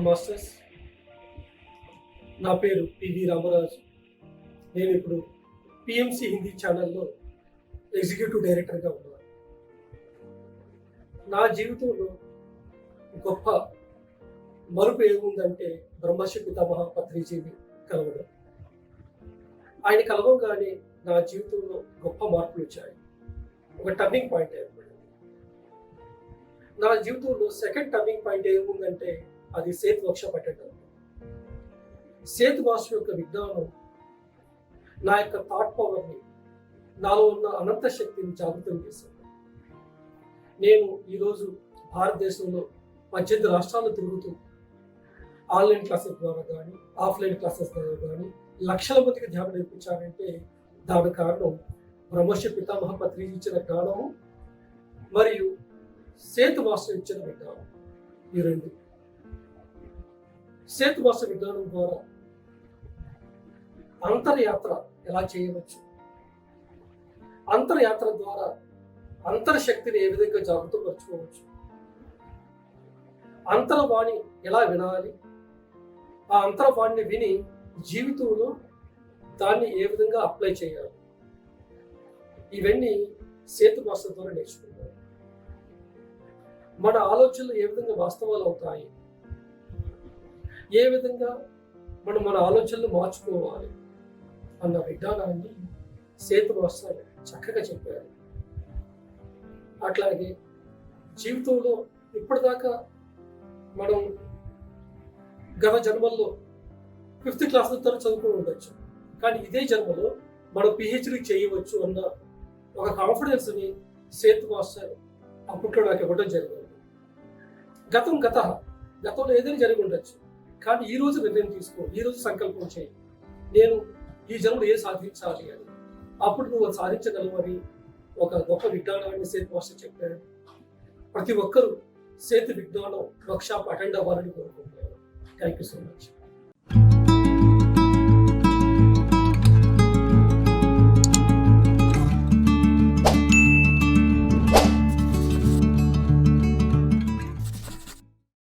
Welcome masters. నా పేరు PV Ramaraju. నేను ఇప్పుడు పిఎంసి హిందీ ఛానల్లో ఎగ్జిక్యూటివ్ డైరెక్టర్గా ఉన్నాను. నా జీవితంలో గొప్ప మలుపు ఏముందంటే బ్రహ్మర్షి పితామహ పత్రిజీని కలవడం. ఆయన కలవగానే నా జీవితంలో గొప్ప మార్పులు వచ్చాయి. ఒక టర్నింగ్ పాయింట్ ఏర్పడింది. నా జీవితంలో సెకండ్ టర్నింగ్ పాయింట్ ఏముందంటే అది సేత్ వర్క్షాప్ అటెండ్ అవ్వడం. సేత్ మాస్టర్ యొక్క విజ్ఞానం నా యొక్క థాట్ పవర్ని, నాలో ఉన్న అనంత శక్తిని జాగృతం చేశాను. నేను ఈరోజు భారతదేశంలో 18 రాష్ట్రాలు తిరుగుతూ ఆన్లైన్ క్లాసెస్ ద్వారా కానీ ఆఫ్లైన్ క్లాసెస్ ద్వారా కానీ లక్షల మందికి ధ్యానం నేర్పించానంటే దానికి కారణం బ్రహ్మర్షి పితామహ పత్రిజీ ఇచ్చిన జ్ఞానము మరియు సేత్ మాస్టర్ ఇచ్చిన విజ్ఞానం. ఈ రెండు. సేత్ మాస్టర్ విజ్ఞానం ద్వారా అంతర్యాత్ర ఎలా చేయవచ్చు, అంతర్యాత్ర ద్వారా అంతర్శక్తిని ఏ విధంగా జాగృతపరచుకోవచ్చు, అంతర్వాణి ఎలా వినాలి, ఆ అంతర్వాణిని విని జీవితంలో దాన్ని ఏ విధంగా అప్లై చేయాలి, ఇవన్నీ సేత్ మాస్టర్ ద్వారా నేర్చుకుంటారు. మన ఆలోచనలు ఏ విధంగా వాస్తవాలు అవుతాయి, ఏ విధంగా మనం మన ఆలోచనలు మార్చుకోవాలి అన్న విధానాన్ని సేత్ మాస్టర్ చక్కగా చెప్పారు. అట్లాగే జీవితంలో ఇప్పటిదాకా మనం గత జన్మల్లో 5th క్లాస్ తర్వాత చదువుకుని ఉండొచ్చు, కానీ ఇదే జన్మలో మనం పిహెచ్డీ చేయవచ్చు అన్న ఒక కాన్ఫిడెన్స్ని సేత్ మాస్టర్ అప్పట్లో నాకు ఇవ్వడం జరిగింది. గతంలో ఏదైనా జరిగి ఉండొచ్చు, కానీ ఈ రోజు నిర్ణయం తీసుకో, ఈ రోజు సంకల్పం చేయి, నేను ఈ జన్మలో ఏం సాధించాలి అని. అప్పుడు నువ్వు సాధించగలవు అని ఒక గొప్ప విజ్ఞానాన్ని సేత్ మాస్టర్ చెప్పారు. ప్రతి ఒక్కరూ సేత్ విజ్ఞానం వర్క్షాప్ అటెండ్ అవ్వాలని కోరుకుంటున్నాను. Thank you so much.